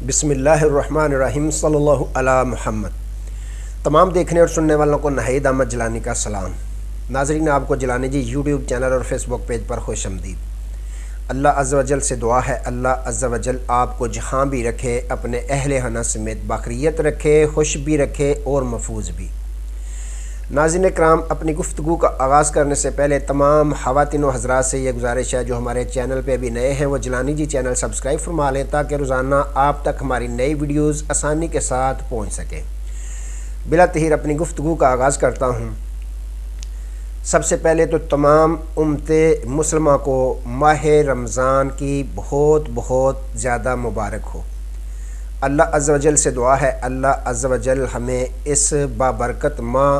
بسم اللہ الرحمن الرحیم صلی اللہ علی محمد۔ تمام دیکھنے اور سننے والوں کو نہید احمد جیلانی کا سلام۔ ناظرین، آپ کو جیلانی جی یوٹیوب چینل اور فیس بک پیج پر خوش آمدید۔ اللہ عز و جل سے دعا ہے اللہ عز و جل آپ کو جہاں بھی رکھے، اپنے اہل خانہ سمیت باخریت رکھے، خوش بھی رکھے اور محفوظ بھی۔ ناظرین کرام، اپنی گفتگو کا آغاز کرنے سے پہلے تمام خواتین و حضرات سے یہ گزارش ہے جو ہمارے چینل پہ ابھی نئے ہیں وہ جیلانی جی چینل سبسکرائب فرما لیں تاکہ روزانہ آپ تک ہماری نئی ویڈیوز آسانی کے ساتھ پہنچ سکیں۔ بلا تاخیر اپنی گفتگو کا آغاز کرتا ہوں۔ سب سے پہلے تو تمام امت مسلمہ کو ماہ رمضان کی بہت بہت زیادہ مبارک ہو۔ اللہ عز و جل سے دعا ہے اللہ عز و جل ہمیں اس بابرکت ماہ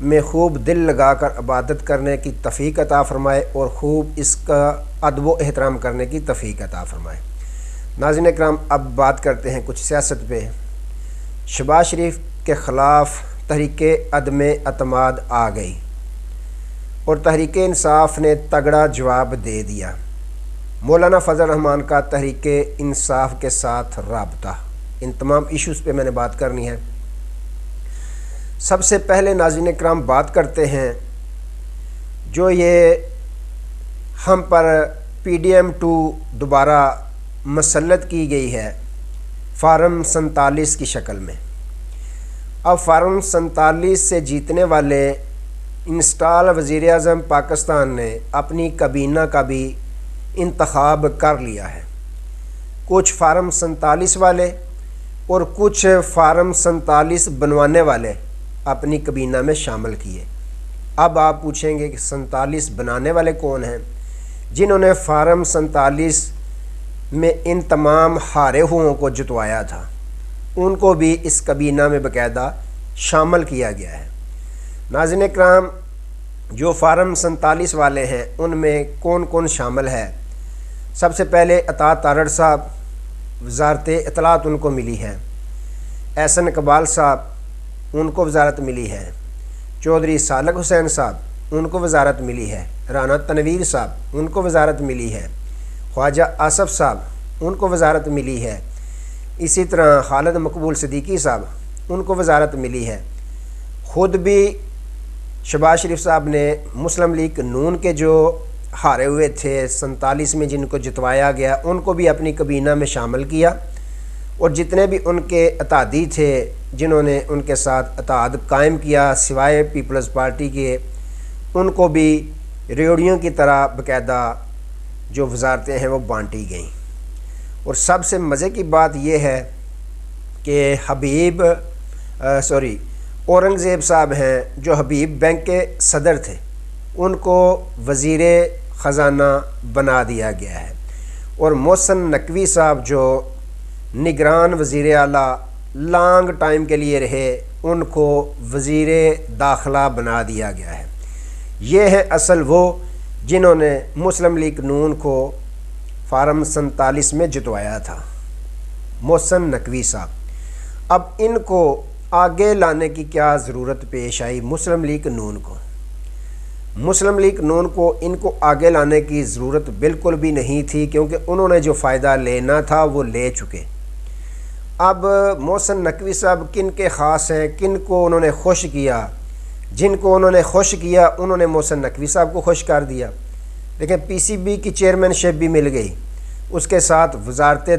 میں خوب دل لگا کر عبادت کرنے کی توفیق عطا فرمائے اور خوب اس کا ادب و احترام کرنے کی توفیق عطا فرمائے۔ ناظرین کرام، اب بات کرتے ہیں کچھ سیاست پہ۔ شہباز شریف کے خلاف تحریک عدم اعتماد آ گئی اور تحریک انصاف نے تگڑا جواب دے دیا۔ مولانا فضل الرحمان کا تحریک انصاف کے ساتھ رابطہ، ان تمام ایشوز پہ میں نے بات کرنی ہے۔ سب سے پہلے ناظرین کرام بات کرتے ہیں جو یہ ہم پر PDM-2 دوبارہ مسلط کی گئی ہے فارم 47 کی شکل میں۔ اب فارم 47 سے جیتنے والے انسٹال وزیر اعظم پاکستان نے اپنی کابینہ کا بھی انتخاب کر لیا ہے۔ کچھ فارم 47 والے اور کچھ فارم 47 بنوانے والے اپنی کابینہ میں شامل کیے۔ اب آپ پوچھیں گے کہ 47 بنانے والے کون ہیں؟ جنہوں نے فارم 47 میں ان تمام ہارے ہوں کو جتوایا تھا، ان کو بھی اس کابینہ میں باقاعدہ شامل کیا گیا ہے۔ ناظرین کرام، جو فارم 47 والے ہیں ان میں کون کون شامل ہے؟ سب سے پہلے عطا تارڑ صاحب، وزارت اطلاعات ان کو ملی ہے۔ احسن اقبال صاحب، ان کو وزارت ملی ہے۔ چودھری سالک حسین صاحب، ان کو وزارت ملی ہے۔ رانا تنویر صاحب، ان کو وزارت ملی ہے۔ خواجہ آصف صاحب، ان کو وزارت ملی ہے۔ اسی طرح خالد مقبول صدیقی صاحب، ان کو وزارت ملی ہے۔ خود بھی شہباز شریف صاحب نے مسلم لیگ نون کے جو ہارے ہوئے تھے 47 میں، جن کو جتوایا گیا، ان کو بھی اپنی کابینہ میں شامل کیا، اور جتنے بھی ان کے اتحادی تھے جنہوں نے ان کے ساتھ اتحاد قائم کیا سوائے پیپلز پارٹی کے، ان کو بھی ریوڑیوں کی طرح باقاعدہ جو وزارتیں ہیں وہ بانٹی گئیں۔ اور سب سے مزے کی بات یہ ہے کہ اورنگزیب صاحب ہیں جو حبیب بینک کے صدر تھے، ان کو وزیر خزانہ بنا دیا گیا ہے، اور محسن نقوی صاحب جو نگران وزیر اعلیٰ لانگ ٹائم کے لیے رہے، ان کو وزیر داخلہ بنا دیا گیا ہے۔ یہ ہے اصل وہ جنہوں نے مسلم لیگ نون کو فارم 47 میں جتوایا تھا، محسن نقوی صاحب۔ اب ان کو آگے لانے کی کیا ضرورت پیش آئی؟ مسلم لیگ نون کو ان کو آگے لانے کی ضرورت بالکل بھی نہیں تھی، کیونکہ انہوں نے جو فائدہ لینا تھا وہ لے چکے۔ اب محسن نقوی صاحب کن کے خاص ہیں؟ کن کو انہوں نے خوش کیا؟ جن کو انہوں نے خوش کیا انہوں نے محسن نقوی صاحب کو خوش کر دیا۔ لیکن PCB کی چیئرمین شپ بھی مل گئی، اس کے ساتھ وزارت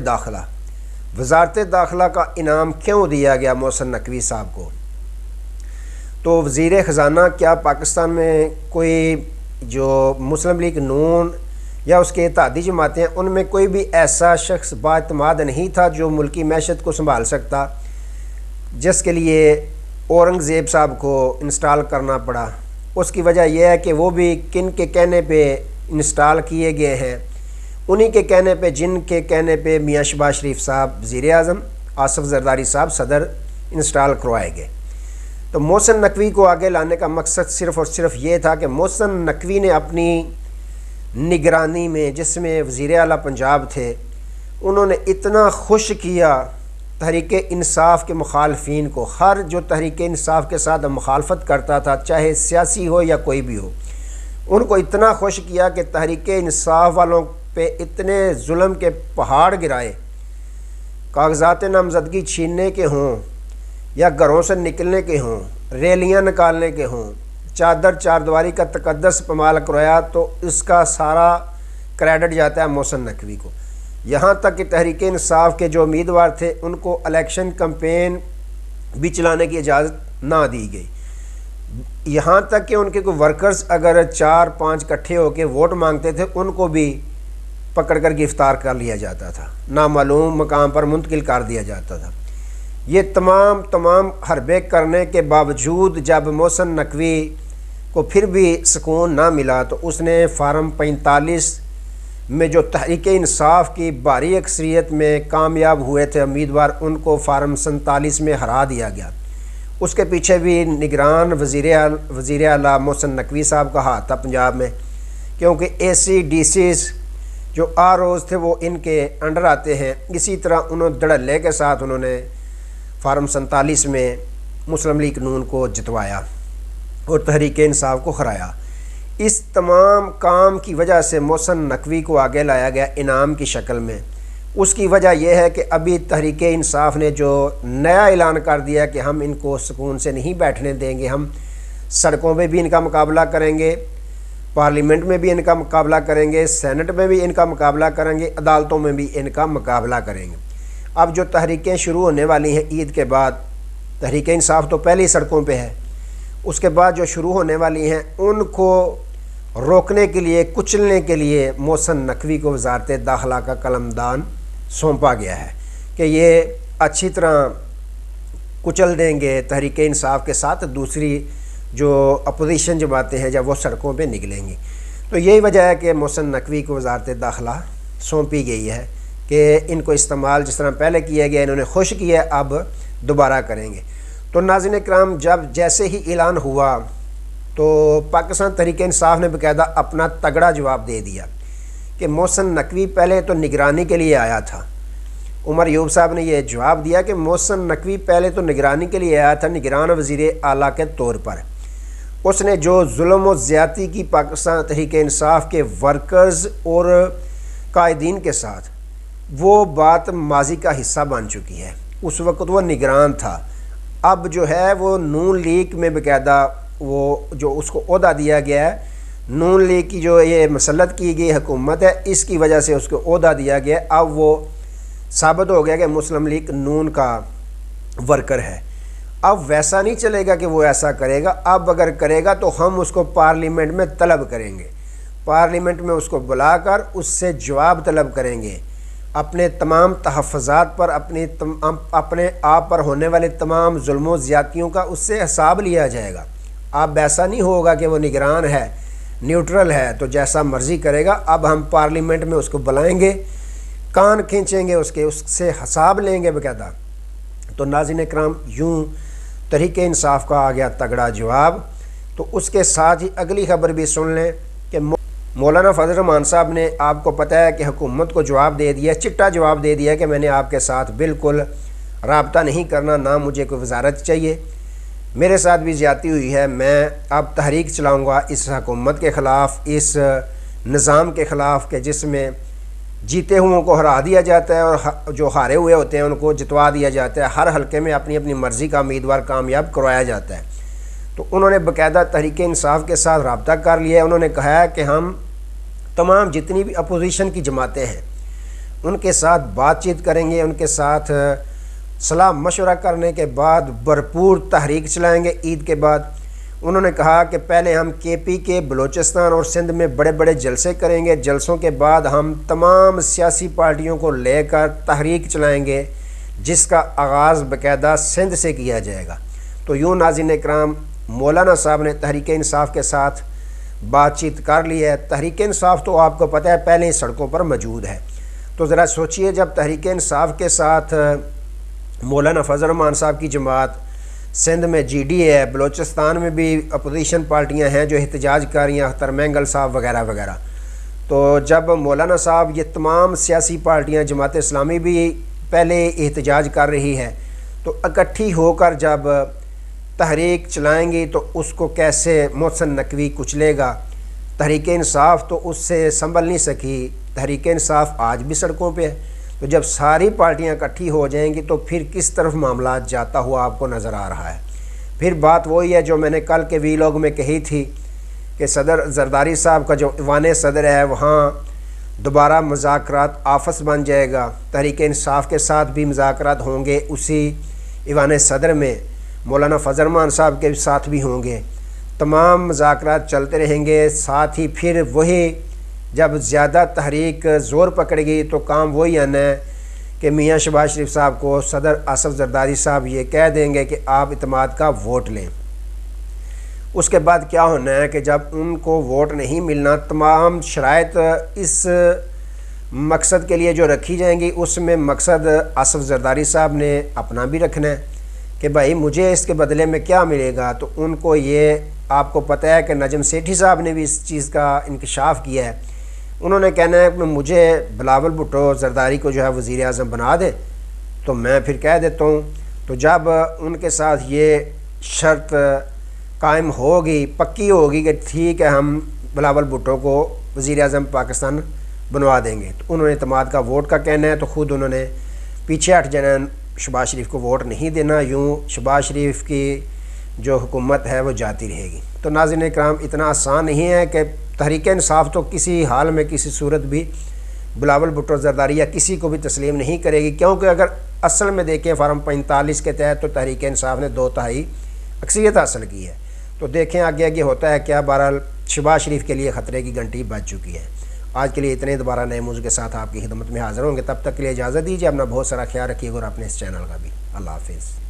داخلہ کا انعام کیوں دیا گیا محسن نقوی صاحب کو؟ تو وزیر خزانہ، کیا پاکستان میں کوئی جو مسلم لیگ نون یا اس کے اتحادی جماعتیں ہیں ان میں کوئی بھی ایسا شخص با اعتماد نہیں تھا جو ملکی معیشت کو سنبھال سکتا، جس کے لیے اورنگزیب صاحب کو انسٹال کرنا پڑا؟ اس کی وجہ یہ ہے کہ وہ بھی کن کے کہنے پہ انسٹال کیے گئے ہیں؟ انہی کے کہنے پہ، جن کے کہنے پہ میاں شہباز شریف صاحب وزیر اعظم، آصف زرداری صاحب صدر انسٹال کروائے گئے۔ تو محسن نقوی کو آگے لانے کا مقصد صرف اور صرف یہ تھا کہ محسن نقوی نے اپنی نگرانی میں، جس میں وزیر اعلیٰ پنجاب تھے، انہوں نے اتنا خوش کیا تحریک انصاف کے مخالفین کو۔ ہر جو تحریک انصاف کے ساتھ مخالفت کرتا تھا، چاہے سیاسی ہو یا کوئی بھی ہو، ان کو اتنا خوش کیا کہ تحریک انصاف والوں پہ اتنے ظلم کے پہاڑ گرائے کاغذات نامزدگی چھیننے کے ہوں یا گھروں سے نکلنے کے ہوں، ریلیاں نکالنے کے ہوں، چادر چاردواری کا تقدس پامال کرایا، تو اس کا سارا کریڈٹ جاتا ہے محسن نقوی کو۔ یہاں تک کہ تحریک انصاف کے جو امیدوار تھے ان کو الیکشن کمپین بھی چلانے کی اجازت نہ دی گئی، یہاں تک کہ ان کے کوئی ورکرز اگر 4-5 اکٹھے ہو کے ووٹ مانگتے تھے ان کو بھی پکڑ کر گرفتار کر لیا جاتا تھا، نامعلوم مقام پر منتقل کر دیا جاتا تھا۔ یہ تمام حربے کرنے کے باوجود جب محسن نقوی کو پھر بھی سکون نہ ملا تو اس نے فارم 45 میں جو تحریک انصاف کی بھاری اکثریت میں کامیاب ہوئے تھے امیدوار، ان کو فارم 47 میں ہرا دیا گیا۔ اس کے پیچھے بھی نگران وزیر اعلیٰ محسن نقوی صاحب کا ہاتھ تھا پنجاب میں، کیونکہ ACDCs جو ROs تھے وہ ان کے انڈر آتے ہیں۔ اسی طرح انہوں دھڑلے کے ساتھ انہوں نے فارم 47 میں مسلم لیگ نون کو جتوایا اور تحریک انصاف کو ہرایا۔ اس تمام کام کی وجہ سے محسن نقوی کو آگے لایا گیا انعام کی شکل میں۔ اس کی وجہ یہ ہے کہ ابھی تحریک انصاف نے جو نیا اعلان کر دیا کہ ہم ان کو سکون سے نہیں بیٹھنے دیں گے، ہم سڑکوں میں بھی ان کا مقابلہ کریں گے، پارلیمنٹ میں بھی ان کا مقابلہ کریں گے، سینٹ میں بھی ان کا مقابلہ کریں گے، عدالتوں میں بھی ان کا مقابلہ کریں گے۔ اب جو تحریکیں شروع ہونے والی ہیں عید کے بعد، تحریک انصاف تو پہلی سڑکوں پہ ہے، اس کے بعد جو شروع ہونے والی ہیں ان کو روکنے کے لیے، کچلنے کے لیے محسن نقوی کو وزارت داخلہ کا قلمدان سونپا گیا ہے کہ یہ اچھی طرح کچل دیں گے تحریک انصاف کے ساتھ دوسری جو اپوزیشن جماعتیں ہیں جب وہ سڑکوں پہ نکلیں گی۔ تو یہی وجہ ہے کہ محسن نقوی کو وزارت داخلہ سونپی گئی ہے کہ ان کو استعمال جس طرح پہلے کیا گیا انہوں نے خوش کیا، اب دوبارہ کریں گے۔ تو ناظرین کرام، جب جیسے ہی اعلان ہوا تو پاکستان تحریک انصاف نے باقاعدہ اپنا تگڑا جواب دے دیا کہ محسن نقوی پہلے تو نگرانی کے لیے آیا تھا۔ عمر ایوب صاحب نے یہ جواب دیا کہ محسن نقوی پہلے تو نگرانی کے لیے آیا تھا، نگران وزیر اعلیٰ کے طور پر۔ اس نے جو ظلم و زیادتی کی پاکستان تحریک انصاف کے ورکرز اور قائدین کے ساتھ، وہ بات ماضی کا حصہ بن چکی ہے۔ اس وقت وہ نگران تھا، اب جو ہے وہ نون لیگ میں باقاعدہ وہ جو اس کو عہدہ دیا گیا ہے، نون لیگ کی جو یہ مسلط کی گئی حکومت ہے اس کی وجہ سے اس کو عہدہ دیا گیا، اب وہ ثابت ہو گیا کہ مسلم لیگ نون کا ورکر ہے۔ اب ویسا نہیں چلے گا کہ وہ ایسا کرے گا، اب اگر کرے گا تو ہم اس کو پارلیمنٹ میں طلب کریں گے، پارلیمنٹ میں اس کو بلا کر اس سے جواب طلب کریں گے، اپنے تمام تحفظات پر، اپنے آپ پر ہونے والے تمام ظلم و زیادتیوں کا اس سے حساب لیا جائے گا۔ اب ایسا نہیں ہوگا کہ وہ نگران ہے، نیوٹرل ہے تو جیسا مرضی کرے گا، اب ہم پارلیمنٹ میں اس کو بلائیں گے، کان کھینچیں گے اس سے حساب لیں گے باقاعدہ۔ تو ناظرین کرام، یوں تحریک انصاف کا آ گیا تگڑا جواب۔ تو اس کے ساتھ ہی اگلی خبر بھی سن لیں کہ مولانا فضل الرحمان صاحب نے، آپ کو پتہ ہے کہ حکومت کو جواب دے دیا، چٹا جواب دے دیا کہ میں نے آپ کے ساتھ بالکل رابطہ نہیں کرنا، نہ مجھے کوئی وزارت چاہیے، میرے ساتھ بھی زیادتی ہوئی ہے، میں اب تحریک چلاؤں گا اس حکومت کے خلاف، اس نظام کے خلاف کہ جس میں جیتے ہوئوں کو ہرا دیا جاتا ہے اور جو ہارے ہوئے ہوتے ہیں ان کو جتوا دیا جاتا ہے، ہر حلقے میں اپنی اپنی مرضی کا امیدوار کامیاب کروایا جاتا ہے۔ تو انہوں نے باقاعدہ تحریک انصاف کے ساتھ رابطہ کر لیا ہے، انہوں نے کہا ہے کہ ہم تمام جتنی بھی اپوزیشن کی جماعتیں ہیں ان کے ساتھ بات چیت کریں گے، ان کے ساتھ صلاح مشورہ کرنے کے بعد بھرپور تحریک چلائیں گے عید کے بعد۔ انہوں نے کہا کہ پہلے ہم KP کے بلوچستان اور سندھ میں بڑے بڑے جلسے کریں گے، جلسوں کے بعد ہم تمام سیاسی پارٹیوں کو لے کر تحریک چلائیں گے جس کا آغاز باقاعدہ سندھ سے کیا جائے گا۔ تو یوں ناظرین اکرام، مولانا صاحب نے تحریک انصاف کے ساتھ بات چیت کر لی ہے۔ تحریک انصاف تو آپ کو پتہ ہے پہلے ہی سڑکوں پر موجود ہے، تو ذرا سوچئے جب تحریک انصاف کے ساتھ مولانا فضل الرحمان صاحب کی جماعت، سندھ میں GD ہے، بلوچستان میں بھی اپوزیشن پارٹیاں ہیں جو احتجاج کر رہی ہیں، اختر مینگل صاحب وغیرہ وغیرہ، تو جب مولانا صاحب یہ تمام سیاسی پارٹیاں، جماعت اسلامی بھی پہلے احتجاج کر رہی ہے، تو اکٹھی ہو کر جب تحریک چلائیں گی تو اس کو کیسے محسن نقوی کچلے گا؟ تحریک انصاف تو اس سے سنبھل نہیں سکی، تحریک انصاف آج بھی سڑکوں پہ ہے۔ تو تو جب ساری پارٹیاں اکٹھی ہو جائیں گی تو پھر کس طرف معاملات جاتا ہوا آپ کو نظر آ رہا ہے۔ پھر بات وہی ہے جو میں نے کل کے ویلاگ میں کہی تھی کہ صدر زرداری صاحب کا جو ایوان صدر ہے وہاں دوبارہ مذاکرات آفس بن جائے گا، تحریک انصاف کے ساتھ بھی مذاکرات ہوں گے، اسی ایوان صدر میں مولانا فضل الرحمان صاحب کے ساتھ بھی ہوں گے، تمام مذاکرات چلتے رہیں گے۔ ساتھ ہی پھر وہی جب زیادہ تحریک زور پکڑے گی تو کام وہی آنا ہے کہ میاں شہباز شریف صاحب کو صدر آصف زرداری صاحب یہ کہہ دیں گے کہ آپ اعتماد کا ووٹ لیں۔ اس کے بعد کیا ہونا ہے کہ جب ان کو ووٹ نہیں ملنا، تمام شرائط اس مقصد کے لیے جو رکھی جائیں گی اس میں مقصد آصف زرداری صاحب نے اپنا بھی رکھنا ہے کہ بھائی مجھے اس کے بدلے میں کیا ملے گا۔ تو ان کو یہ آپ کو پتہ ہے کہ نجم سیٹھی صاحب نے بھی اس چیز کا انکشاف کیا ہے، انہوں نے کہنا ہے کہ مجھے بلاول بھٹو زرداری کو جو ہے وزیر اعظم بنا دے تو میں پھر کہہ دیتا ہوں۔ تو جب ان کے ساتھ یہ شرط قائم ہوگی، پکی ہوگی کہ ٹھیک ہے ہم بلاول بھٹو کو وزیر اعظم پاکستان بنوا دیں گے، تو انہوں نے اعتماد کا ووٹ کا کہنا ہے، تو خود انہوں نے پیچھے ہٹ جانا، شہباز شریف کو ووٹ نہیں دینا، یوں شہباز شریف کی جو حکومت ہے وہ جاتی رہے گی۔ تو ناظرین اکرام، اتنا آسان نہیں ہے کہ تحریک انصاف تو کسی حال میں کسی صورت بھی بلاول بھٹو زرداری یا کسی کو بھی تسلیم نہیں کرے گی، کیونکہ اگر اصل میں دیکھیں فارم 45 کے تحت تو تحریک انصاف نے 2/3 اکثریت حاصل کی ہے۔ تو دیکھیں آگے آگے ہوتا ہے کیا۔ بہرحال شہباز شریف کے لیے خطرے کی گھنٹی بج چکی ہے۔ آج کے لیے اتنے، دوبارہ نئے موضوع کے ساتھ آپ کی خدمت میں حاضر ہوں گے، تب تک کے لیے اجازت دیجیے، اپنا بہت سارا خیال رکھیے گا اور اپنے اس چینل کا بھی۔ اللہ حافظ۔